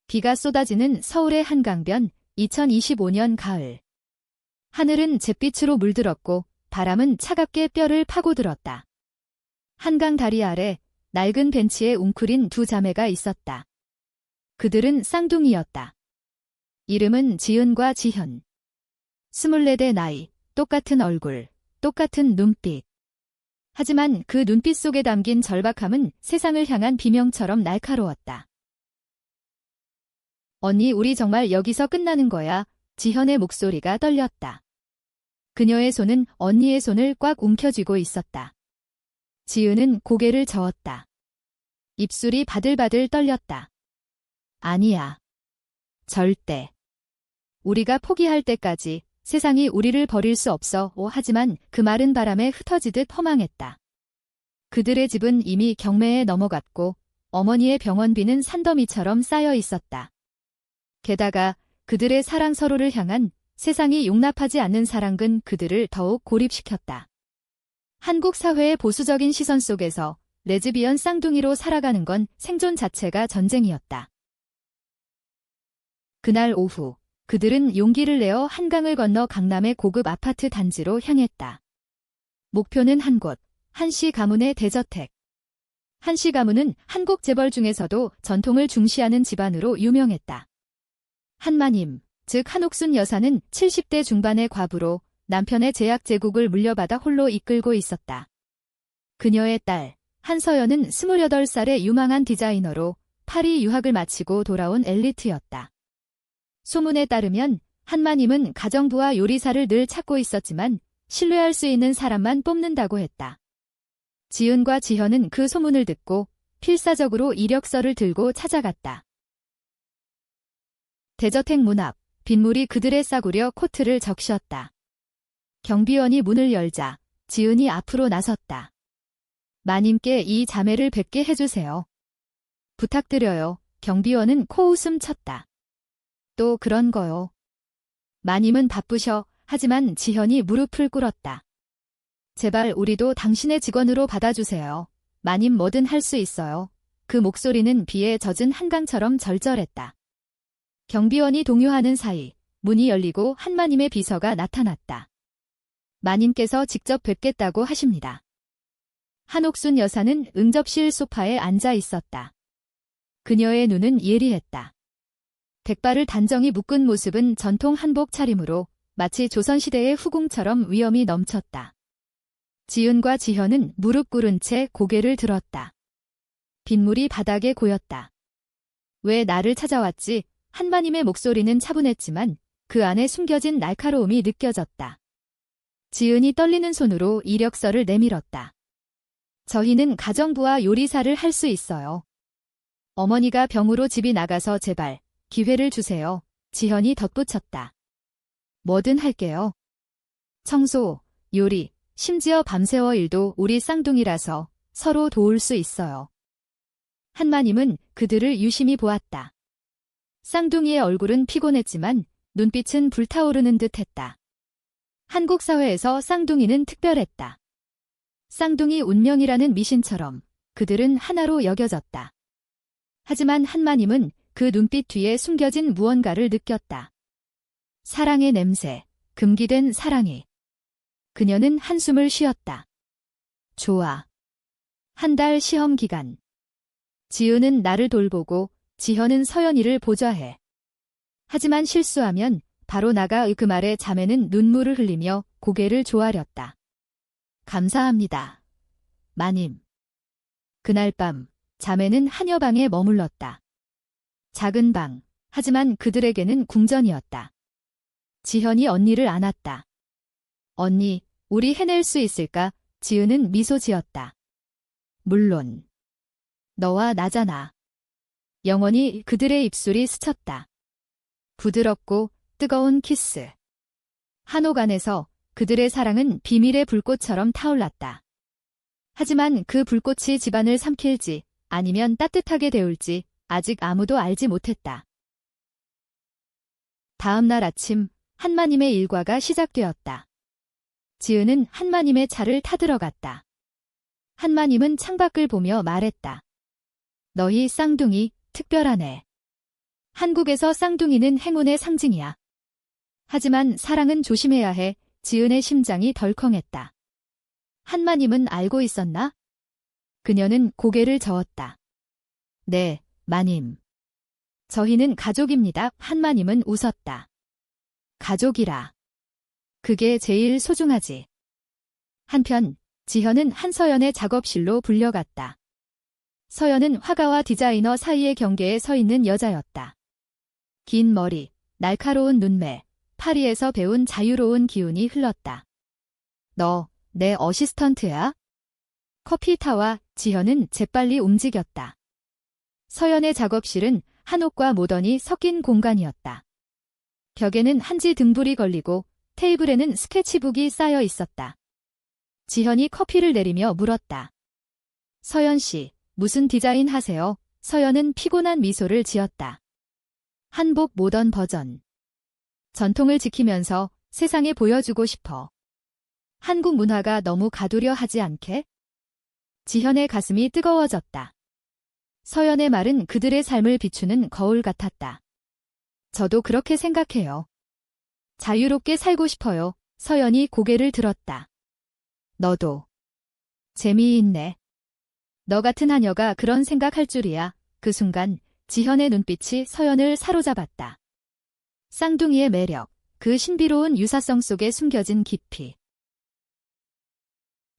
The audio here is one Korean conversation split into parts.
비가 쏟아지는 서울의 한강변 2025년 가을. 하늘은 잿빛으로 물들었고 바람은 차갑게 뼈를 파고들었다. 한강 다리 아래 낡은 벤치에 웅크린 두 자매가 있었다. 그들은 쌍둥이였다. 이름은 지은과 지현. 24대 나이, 똑같은 얼굴, 똑같은 눈빛. 하지만 그 눈빛 속에 담긴 절박함은 세상을 향한 비명처럼 날카로웠다. 언니, 우리 정말 여기서 끝나는 거야. 지현의 목소리가 떨렸다. 그녀의 손은 언니의 손을 꽉 움켜쥐고 있었다. 지은은 고개를 저었다. 입술이 바들바들 떨렸다. 아니야. 절대. 우리가 포기할 때까지 세상이 우리를 버릴 수 없어. 하지만 그 말은 바람에 흩어지듯 허망했다. 그들의 집은 이미 경매에 넘어갔고 어머니의 병원비는 산더미처럼 쌓여 있었다. 게다가 그들의 사랑, 서로를 향한 세상이 용납하지 않는 사랑은 그들을 더욱 고립시켰다. 한국 사회의 보수적인 시선 속에서 레즈비언 쌍둥이로 살아가는 건 생존 자체가 전쟁이었다. 그날 오후, 그들은 용기를 내어 한강을 건너 강남의 고급 아파트 단지로 향했다. 목표는 한 곳, 한씨 가문의 대저택. 한씨 가문은 한국 재벌 중에서도 전통을 중시하는 집안으로 유명했다. 한마님, 즉 한옥순 여사는 70대 중반의 과부로 남편의 제약 제국을 물려받아 홀로 이끌고 있었다. 그녀의 딸, 한서연은 28살의 유망한 디자이너로 파리 유학을 마치고 돌아온 엘리트였다. 소문에 따르면 한마님은 가정부와 요리사를 늘 찾고 있었지만 신뢰할 수 있는 사람만 뽑는다고 했다. 지은과 지현은 그 소문을 듣고 필사적으로 이력서를 들고 찾아갔다. 대저택 문 앞, 빗물이 그들의 싸구려 코트를 적셨다. 경비원이 문을 열자 지은이 앞으로 나섰다. 마님께 이 자매를 뵙게 해주세요. 부탁드려요. 경비원은 코웃음 쳤다. 또 그런 거요. 마님은 바쁘셔. 하지만 지현이 무릎을 꿇었다. 제발 우리도 당신의 직원으로 받아주세요. 마님 뭐든 할 수 있어요. 그 목소리는 비에 젖은 한강처럼 절절했다. 경비원이 동요하는 사이 문이 열리고 한마님의 비서가 나타났다. 마님께서 직접 뵙겠다고 하십니다. 한옥순 여사는 응접실 소파에 앉아 있었다. 그녀의 눈은 예리했다. 백발을 단정히 묶은 모습은 전통 한복 차림으로 마치 조선시대의 후궁처럼 위엄이 넘쳤다. 지은과 지현은 무릎 꿇은 채 고개를 들었다. 빗물이 바닥에 고였다. 왜 나를 찾아왔지? 한마님의 목소리는 차분했지만 그 안에 숨겨진 날카로움이 느껴졌다. 지은이 떨리는 손으로 이력서를 내밀었다. 저희는 가정부와 요리사를 할 수 있어요. 어머니가 병으로 집이 나가서 제발 기회를 주세요. 지현이 덧붙였다. 뭐든 할게요. 청소, 요리, 심지어 밤새워 일도 우리 쌍둥이라서 서로 도울 수 있어요. 한마님은 그들을 유심히 보았다. 쌍둥이의 얼굴은 피곤했지만 눈빛은 불타오르는 듯했다. 한국 사회에서 쌍둥이는 특별했다. 쌍둥이 운명이라는 미신처럼 그들은 하나로 여겨졌다. 하지만 한마님은 그 눈빛 뒤에 숨겨진 무언가를 느꼈다. 사랑의 냄새, 금기된 사랑이. 그녀는 한숨을 쉬었다. 좋아. 한 달 시험 기간. 지은은 나를 돌보고 지현은 서연이를 보좌해. 하지만 실수하면 바로 나가. 그 말에 자매는 눈물을 흘리며 고개를 조아렸다. 감사합니다. 마님. 그날 밤 자매는 하녀 방에 머물렀다. 작은 방, 하지만 그들에게는 궁전이었다. 지현이 언니를 안았다. 언니, 우리 해낼 수 있을까? 지은은 미소 지었다. 물론. 너와 나잖아. 영원히 그들의 입술이 스쳤다. 부드럽고 뜨거운 키스. 한옥 안에서 그들의 사랑은 비밀의 불꽃처럼 타올랐다. 하지만 그 불꽃이 집안을 삼킬지 아니면 따뜻하게 데울지 아직 아무도 알지 못했다. 다음 날 아침 한마님의 일과가 시작되었다. 지은은 한마님의 차를 타들어갔다. 한마님은 창밖을 보며 말했다. 너희 쌍둥이 특별하네. 한국에서 쌍둥이는 행운의 상징이야. 하지만 사랑은 조심해야 해. 지은의 심장이 덜컹했다. 한마님은 알고 있었나? 그녀는 고개를 저었다. 네, 마님. 저희는 가족입니다. 한마님은 웃었다. 가족이라. 그게 제일 소중하지. 한편 지현은 한서연의 작업실로 불려갔다. 서연은 화가와 디자이너 사이의 경계에 서 있는 여자였다. 긴 머리, 날카로운 눈매, 파리에서 배운 자유로운 기운이 흘렀다. 너, 내 어시스턴트야? 커피 타와. 지현은 재빨리 움직였다. 서연의 작업실은 한옥과 모던이 섞인 공간이었다. 벽에는 한지 등불이 걸리고 테이블에는 스케치북이 쌓여 있었다. 지현이 커피를 내리며 물었다. 서연 씨, 무슨 디자인 하세요? 서연은 피곤한 미소를 지었다. 한복 모던 버전. 전통을 지키면서 세상에 보여주고 싶어. 한국 문화가 너무 가두려 하지 않게? 지현의 가슴이 뜨거워졌다. 서연의 말은 그들의 삶을 비추는 거울 같았다. 저도 그렇게 생각해요. 자유롭게 살고 싶어요. 서연이 고개를 들었다. 너도. 재미있네. 너 같은 하녀가 그런 생각할 줄이야. 그 순간 지현의 눈빛이 서연을 사로잡았다. 쌍둥이의 매력, 그 신비로운 유사성 속에 숨겨진 깊이.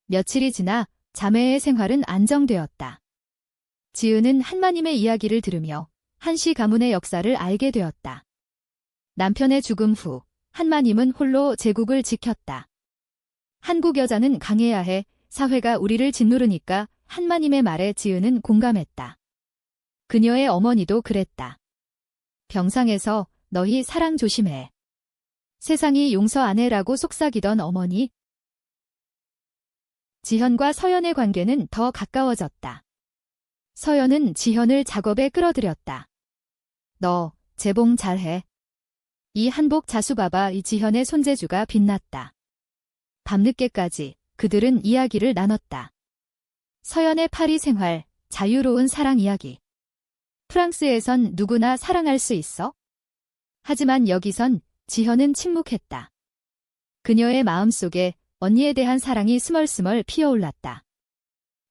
며칠이 지나 자매의 생활은 안정되었다. 지은은 한마님의 이야기를 들으며 한시 가문의 역사를 알게 되었다. 남편의 죽음 후 한마님은 홀로 제국을 지켰다. 한국 여자는 강해야 해. 사회가 우리를 짓누르니까. 한마님의 말에 지은은 공감했다. 그녀의 어머니도 그랬다. 병상에서 너희 사랑 조심해. 세상이 용서 안 해라고 속삭이던 어머니. 지현과 서연의 관계는 더 가까워졌다. 서연은 지현을 작업에 끌어들였다. 너 재봉 잘해. 이 한복 자수 봐봐. 이 지현의 손재주가 빛났다. 밤늦게까지 그들은 이야기를 나눴다. 서연의 파리 생활, 자유로운 사랑 이야기. 프랑스에선 누구나 사랑할 수 있어? 하지만 여기선 지현은 침묵했다. 그녀의 마음속에 언니에 대한 사랑이 스멀스멀 피어올랐다.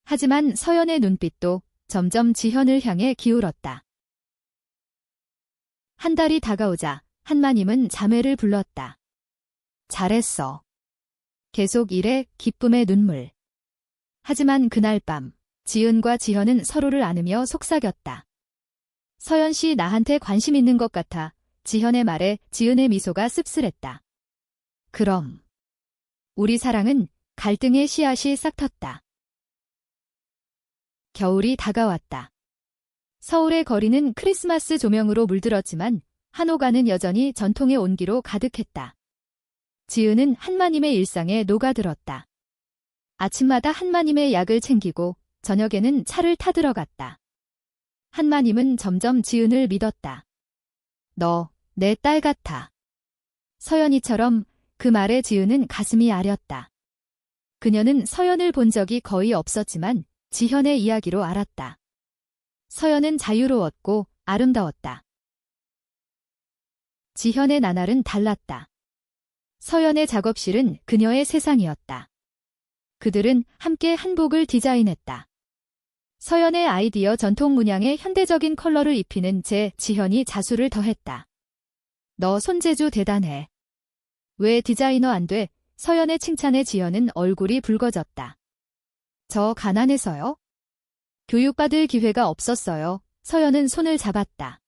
하지만 서연의 눈빛도 점점 지현을 향해 기울었다. 한 달이 다가오자 한마님은 자매를 불렀다. 잘했어. 계속 일해. 기쁨의 눈물. 하지만 그날 밤 지은과 지현은 서로를 안으며 속삭였다. 서연 씨 나한테 관심 있는 것 같아. 지현의 말에 지은의 미소가 씁쓸했다. 그럼 우리 사랑은 갈등의 씨앗이 싹 텄다. 겨울이 다가왔다. 서울의 거리는 크리스마스 조명으로 물들었지만 한옥안은 여전히 전통의 온기로 가득했다. 지은은 한마님의 일상에 녹아들었다. 아침마다 한마님의 약을 챙기고 저녁에는 차를 타들어갔다. 한마님은 점점 지은을 믿었다. 너, 내 딸 같아. 서연이처럼. 그 말에 지은은 가슴이 아렸다. 그녀는 서연을 본 적이 거의 없었지만 지현의 이야기로 알았다. 서연은 자유로웠고 아름다웠다. 지현의 나날은 달랐다. 서연의 작업실은 그녀의 세상이었다. 그들은 함께 한복을 디자인했다. 서연의 아이디어 전통 문양에 현대적인 컬러를 입히는 지현이 자수를 더했다. 너 손재주 대단해. 왜 디자이너 안 돼? 서연의 칭찬에 지현은 얼굴이 붉어졌다. 저 가난해서요? 교육받을 기회가 없었어요. 서연은 손을 잡았다.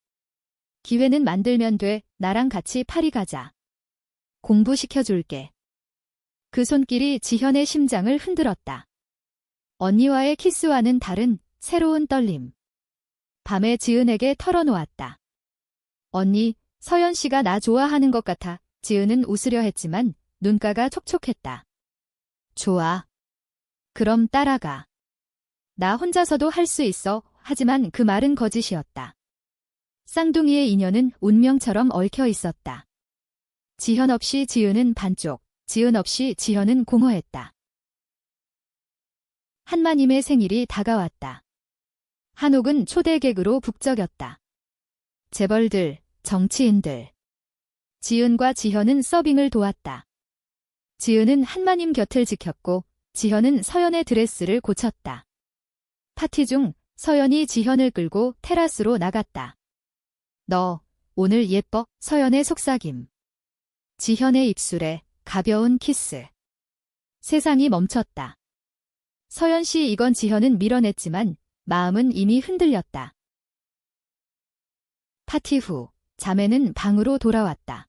기회는 만들면 돼. 나랑 같이 파리 가자. 공부시켜줄게. 그 손길이 지현의 심장을 흔들었다. 언니와의 키스와는 다른 새로운 떨림. 밤에 지은에게 털어놓았다. 언니, 서연 씨가 나 좋아하는 것 같아. 지은은 웃으려 했지만 눈가가 촉촉했다. 좋아. 그럼 따라가. 나 혼자서도 할 수 있어. 하지만 그 말은 거짓이었다. 쌍둥이의 인연은 운명처럼 얽혀 있었다. 지현 없이 지은은 반쪽, 지은 없이 지현은 공허했다. 한마님의 생일이 다가왔다. 한옥은 초대객으로 북적였다. 재벌들, 정치인들. 지은과 지현은 서빙을 도왔다. 지은은 한마님 곁을 지켰고 지현은 서연의 드레스를 고쳤다. 파티 중 서연이 지현을 끌고 테라스로 나갔다. 너 오늘 예뻐? 서연의 속삭임. 지현의 입술에 가벼운 키스. 세상이 멈췄다. 서연 씨 이건 지현은 밀어냈지만 마음은 이미 흔들렸다. 파티 후 자매는 방으로 돌아왔다.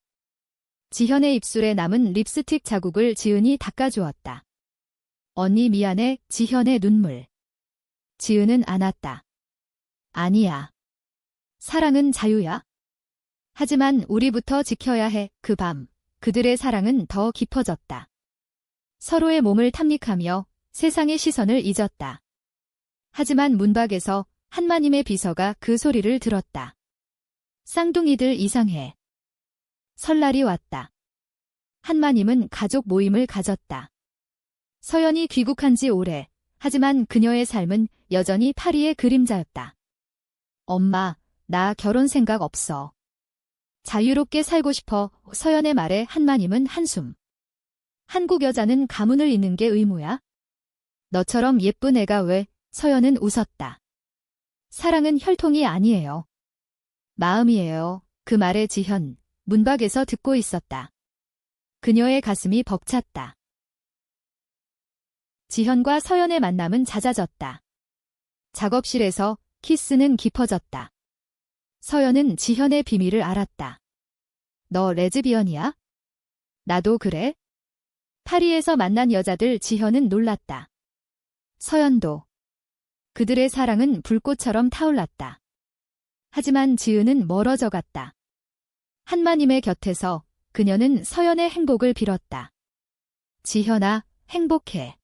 지현의 입술에 남은 립스틱 자국을 지은이 닦아주었다. 언니 미안해. 지현의 눈물. 지은은 안았다. 아니야. 사랑은 자유야. 하지만 우리부터 지켜야 해. 그 밤 그들의 사랑은 더 깊어졌다. 서로의 몸을 탐닉하며 세상의 시선을 잊었다. 하지만 문밖에서 한마님의 비서가 그 소리를 들었다. 쌍둥이들 이상해. 설날이 왔다. 한마님은 가족 모임을 가졌다. 서연이 귀국한 지 오래. 하지만 그녀의 삶은 여전히 파리의 그림자였다. 엄마, 나 결혼 생각 없어. 자유롭게 살고 싶어. 서연의 말에 한마님은 한숨. 한국 여자는 가문을 잇는 게 의무야? 너처럼 예쁜 애가 왜? 서연은 웃었다. 사랑은 혈통이 아니에요. 마음이에요. 그 말에 지현, 문밖에서 듣고 있었다. 그녀의 가슴이 벅찼다. 지현과 서연의 만남은 잦아졌다. 작업실에서 키스는 깊어졌다. 서연은 지현의 비밀을 알았다. 너 레즈비언이야? 나도 그래? 파리에서 만난 여자들. 지현은 놀랐다. 서연도. 그들의 사랑은 불꽃처럼 타올랐다. 하지만 지은은 멀어져 갔다. 한마님의 곁에서 그녀는 서연의 행복을 빌었다. 지현아, 행복해.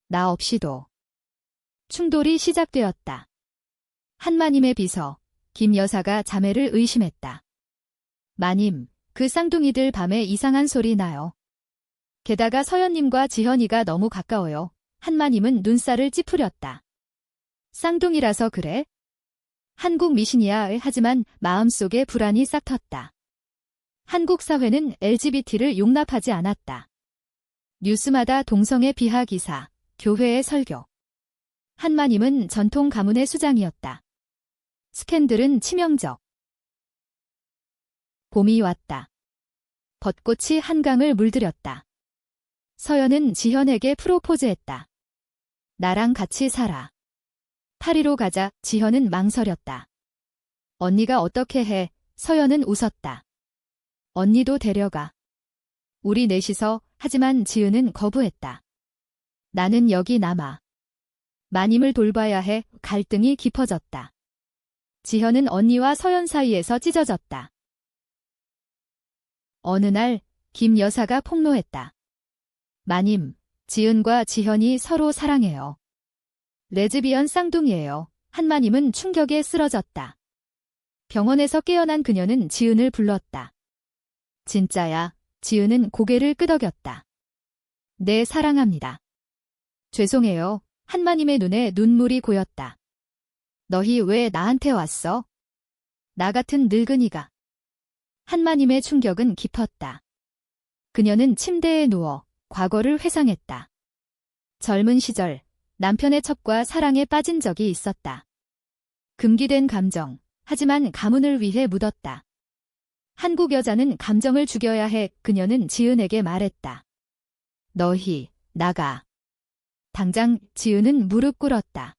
나 없이도. 충돌이 시작되었다. 한마님의 비서, 김 여사가 자매를 의심했다. 마님, 그 쌍둥이들 밤에 이상한 소리 나요. 게다가 서연님과 지현이가 너무 가까워요. 한마님은 눈살을 찌푸렸다. 쌍둥이라서 그래? 한국 미신이야. 하지만 마음속에 불안이 싹 텄다. 한국 사회는 LGBT를 용납하지 않았다. 뉴스마다 동성애 비하 기사, 교회의 설교. 한마님은 전통 가문의 수장이었다. 스캔들은 치명적. 봄이 왔다. 벚꽃이 한강을 물들였다. 서연은 지현에게 프로포즈했다. 나랑 같이 살아. 파리로 가자. 지현은 망설였다. 언니가 어떻게 해? 서연은 웃었다. 언니도 데려가. 우리 넷이서. 하지만 지은은 거부했다. 나는 여기 남아. 마님을 돌봐야 해. 갈등이 깊어졌다. 지현은 언니와 서연 사이에서 찢어졌다. 어느 날 김 여사가 폭로했다. 마님, 지은과 지현이 서로 사랑해요. 레즈비언 쌍둥이에요. 한마님은 충격에 쓰러졌다. 병원에서 깨어난 그녀는 지은을 불렀다. 진짜야. 지은은 고개를 끄덕였다. 네, 사랑합니다. 죄송해요. 한마님의 눈에 눈물이 고였다. 너희 왜 나한테 왔어? 나 같은 늙은이가. 한마님의 충격은 깊었다. 그녀는 침대에 누워 과거를 회상했다. 젊은 시절 남편의 첩과 사랑에 빠진 적이 있었다. 금기된 감정, 하지만 가문을 위해 묻었다. 한국 여자는 감정을 죽여야 해. 그녀는 지은에게 말했다. 너희 나가. 당장. 지은은 무릎 꿇었다.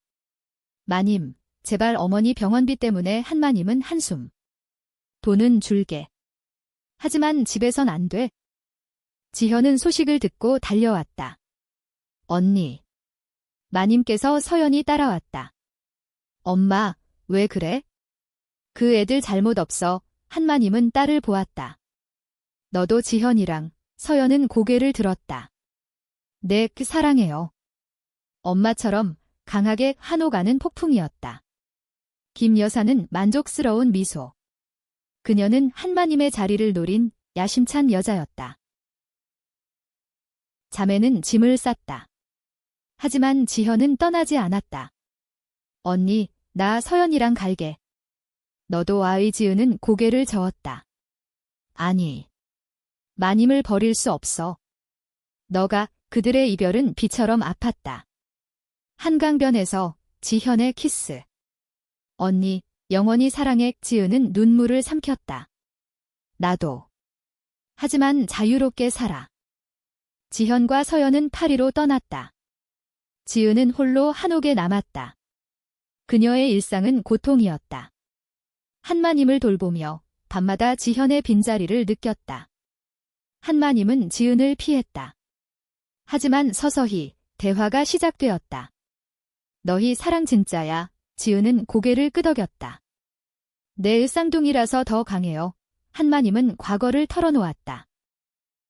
마님, 제발. 어머니 병원비 때문에. 한마님은 한숨. 돈은 줄게. 하지만 집에선 안 돼. 지현은 소식을 듣고 달려왔다. 언니. 마님께서. 서연이 따라왔다. 엄마, 왜 그래? 그 애들 잘못 없어. 한마님은 딸을 보았다. 너도 지현이랑. 서연은 고개를 들었다. 네, 사랑해요. 엄마처럼 강하게 한옥하는 폭풍이었다. 김 여사는 만족스러운 미소. 그녀는 한마님의 자리를 노린 야심찬 여자였다. 자매는 짐을 쌌다. 하지만 지현은 떠나지 않았다. 언니, 나 서연이랑 갈게. 너도 아의 지은은 고개를 저었다. 아니. 마님을 버릴 수 없어. 너가 그들의 이별은 비처럼 아팠다. 한강변에서 지현의 키스. 언니, 영원히 사랑해. 지은은 눈물을 삼켰다. 나도. 하지만 자유롭게 살아. 지현과 서연은 파리로 떠났다. 지은은 홀로 한옥에 남았다. 그녀의 일상은 고통이었다. 한마님을 돌보며 밤마다 지현의 빈자리를 느꼈다. 한마님은 지은을 피했다. 하지만 서서히 대화가 시작되었다. 너희 사랑 진짜야. 지은은 고개를 끄덕였다. 내 쌍둥이라서 더 강해요. 한마님은 과거를 털어놓았다.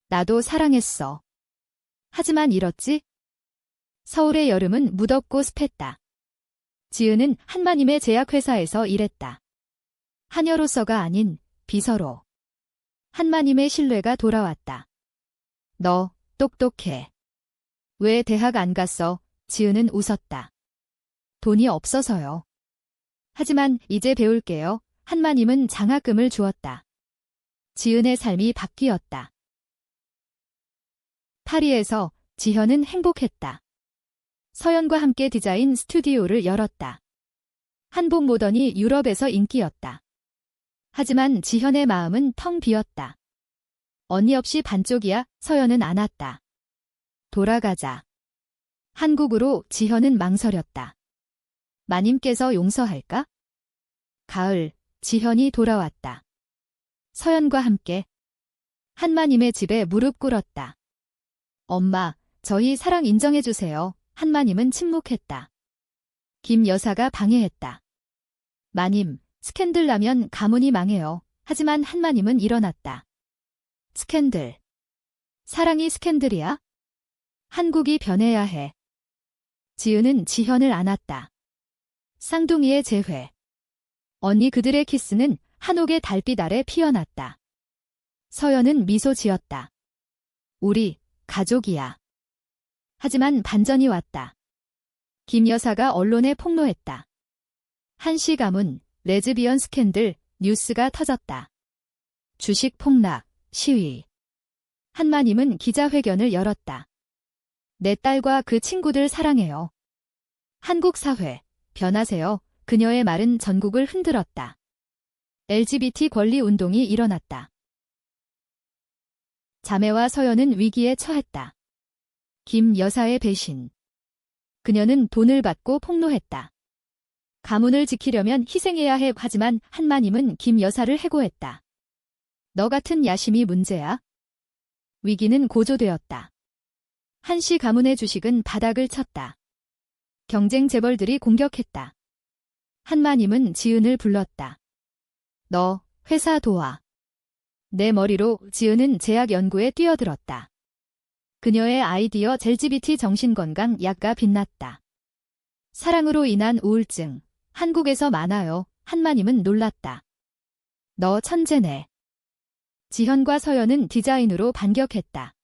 나도 사랑했어. 하지만 잃었지? 서울의 여름은 무덥고 습했다. 지은은 한마님의 제약회사에서 일했다. 하녀로서가 아닌 비서로. 한마님의 신뢰가 돌아왔다. 너 똑똑해. 왜 대학 안 갔어? 지은은 웃었다. 돈이 없어서요. 하지만 이제 배울게요. 한마님은 장학금을 주었다. 지은의 삶이 바뀌었다. 파리에서 지현은 행복했다. 서연과 함께 디자인 스튜디오를 열었다. 한복 모던이 유럽에서 인기였다. 하지만 지현의 마음은 텅 비었다. 언니 없이 반쪽이야. 서연은 안 왔다. 돌아가자. 한국으로 지현은 망설였다. 마님께서 용서할까? 가을, 지현이 돌아왔다. 서연과 함께 한마님의 집에 무릎 꿇었다. 엄마, 저희 사랑 인정해주세요. 한마님은 침묵했다. 김 여사가 방해했다. 마님, 스캔들 나면 가문이 망해요. 하지만 한마님은 일어났다. 스캔들. 사랑이 스캔들이야? 한국이 변해야 해. 지은은 지현을 안았다. 쌍둥이의 재회. 언니 그들의 키스는 한옥의 달빛 아래 피어났다. 서연은 미소 지었다. 우리 가족이야. 하지만 반전이 왔다. 김 여사가 언론에 폭로했다. 한씨 가문, 레즈비언 스캔들, 뉴스가 터졌다. 주식 폭락, 시위. 한마님은 기자회견을 열었다. 내 딸과 그 친구들 사랑해요. 한국 사회, 변하세요. 그녀의 말은 전국을 흔들었다. LGBT 권리 운동이 일어났다. 자매와 서연은 위기에 처했다. 김 여사의 배신. 그녀는 돈을 받고 폭로했다. 가문을 지키려면 희생해야 해. 하지만 한마님은 김 여사를 해고했다. 너 같은 야심이 문제야? 위기는 고조되었다. 한씨 가문의 주식은 바닥을 쳤다. 경쟁 재벌들이 공격했다. 한마님은 지은을 불렀다. 너 회사 도와. 내 머리로 지은은 제약 연구에 뛰어들었다. 그녀의 아이디어 LGBT 정신건강 약가 빛났다. 사랑으로 인한 우울증. 한국에서 많아요. 한마님은 놀랐다. 너 천재네. 지현과 서연은 디자인으로 반격했다.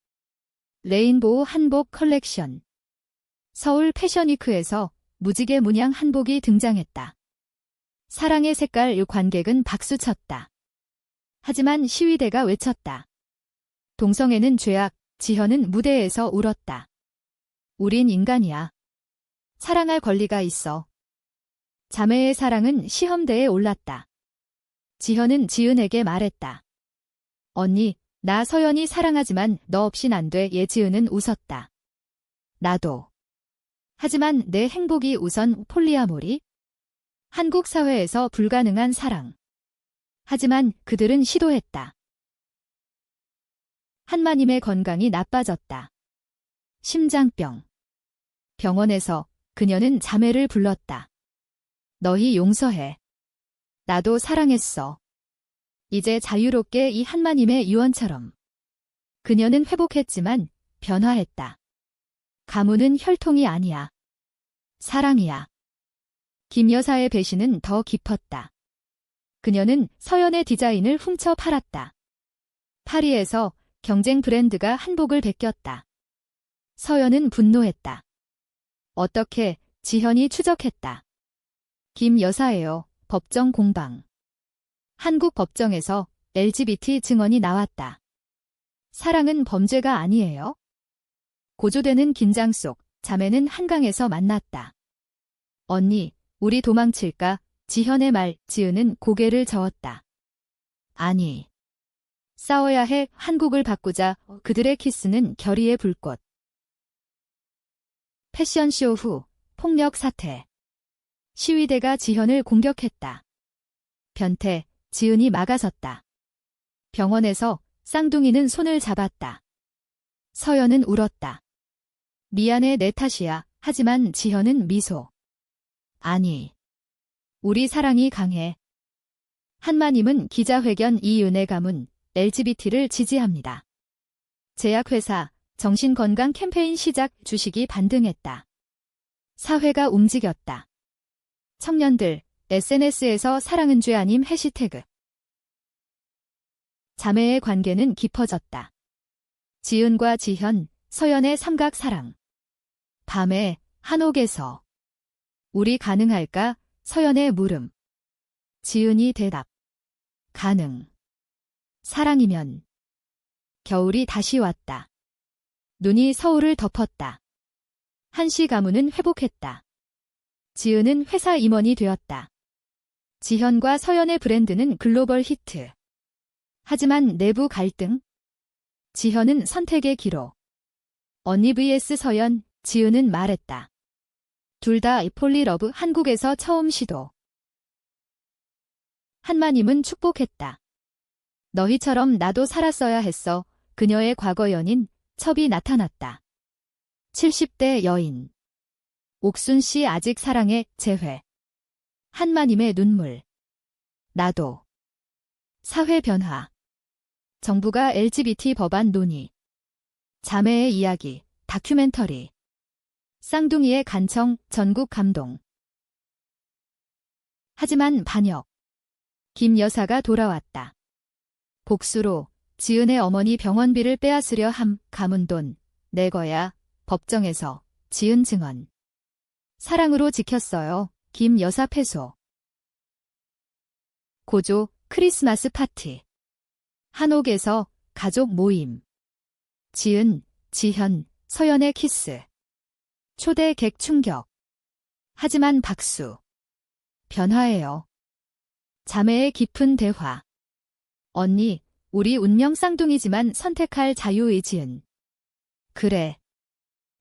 레인보우 한복 컬렉션. 서울 패션위크에서 무지개 문양 한복이 등장했다. 사랑의 색깔 관객은 박수쳤다. 하지만 시위대가 외쳤다. 동성애는 죄악. 지현은 무대에서 울었다. 우린 인간이야. 사랑할 권리가 있어. 자매의 사랑은 시험대에 올랐다. 지현은 지은에게 말했다. 언니, 나 서연이 사랑하지만 너 없인 안 돼. 지은은 웃었다. 나도. 하지만 내 행복이 우선. 폴리아모리? 한국 사회에서 불가능한 사랑. 하지만 그들은 시도했다. 한마님의 건강이 나빠졌다. 심장병. 병원에서 그녀는 자매를 불렀다. 너희 용서해. 나도 사랑했어. 이제 자유롭게 이 한마님의 유언처럼. 그녀는 회복했지만 변화했다. 가문은 혈통이 아니야. 사랑이야. 김 여사의 배신은 더 깊었다. 그녀는 서연의 디자인을 훔쳐 팔았다. 파리에서 경쟁 브랜드가 한복을 베꼈다. 서연은 분노했다. 어떻게? 지현이 추적했다. 김 여사예요. 법정 공방. 한국 법정에서 LGBT 증언이 나왔다. 사랑은 범죄가 아니에요? 고조되는 긴장 속 자매는 한강에서 만났다. 언니, 우리 도망칠까? 지현의 말, 지은은 고개를 저었다. 아니. 싸워야 해. 한국을 바꾸자. 그들의 키스는 결의의 불꽃. 패션쇼 후 폭력 사태. 시위대가 지현을 공격했다. 변태, 지은이 막아섰다. 병원에서 쌍둥이는 손을 잡았다. 서연은 울었다. 미안해, 내 탓이야. 하지만 지현은 미소. 아니. 우리 사랑이 강해. 한마님은 기자회견 이은혜 가문 LGBT를 지지합니다. 제약회사 정신건강 캠페인 시작 주식이 반등했다. 사회가 움직였다. 청년들 SNS에서 사랑은 죄 아님 해시태그. 자매의 관계는 깊어졌다. 지은과 지현, 서연의 삼각사랑. 밤에 한옥에서 우리 가능할까? 서연의 물음. 지은이 대답. 가능. 사랑이면. 겨울이 다시 왔다. 눈이 서울을 덮었다. 한시 가문은 회복했다. 지은은 회사 임원이 되었다. 지현과 서연의 브랜드는 글로벌 히트. 하지만 내부 갈등. 지현은 선택의 기로. 언니 vs 서연, 지은은 말했다. 둘 다 폴리러브. 한국에서 처음 시도. 한마님은 축복했다. 너희처럼 나도 살았어야 했어. 그녀의 과거 연인, 첩이 나타났다. 70대 여인. 옥순 씨 아직 사랑해, 재회. 한마님의 눈물. 나도. 사회 변화. 정부가 LGBT 법안 논의. 자매의 이야기, 다큐멘터리. 쌍둥이의 간청, 전국 감동. 하지만 반역. 김 여사가 돌아왔다. 복수로 지은의 어머니 병원비를 빼앗으려 함. 가문돈 내 거야. 법정에서 지은 증언. 사랑으로 지켰어요. 김 여사 패소. 고조 크리스마스 파티. 한옥에서 가족 모임. 지은, 지현, 서연의 키스. 초대 객 충격. 하지만 박수. 변화예요. 자매의 깊은 대화. 언니, 우리 운명 쌍둥이지만 선택할 자유의지은. 그래.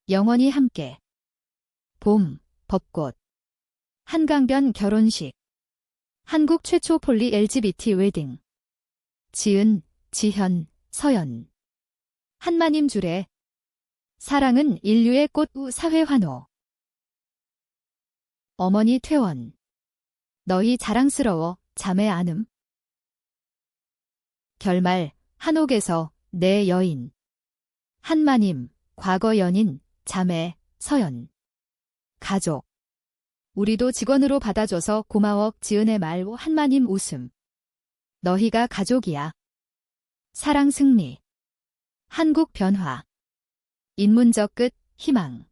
영원히 함께. 봄, 벚꽃. 한강변 결혼식. 한국 최초 폴리 LGBT 웨딩. 지은, 지현, 서연. 한마님 주례. 사랑은 인류의 꽃. 사회 환호. 어머니 퇴원. 너희 자랑스러워. 자매 안음. 결말. 한옥에서 내 여인. 한마님, 과거 연인, 자매, 서연. 가족. 우리도 직원으로 받아줘서 고마워. 지은의 말. 한마님 웃음. 너희가 가족이야. 사랑 승리. 한국 변화. 인문적 끝, 희망.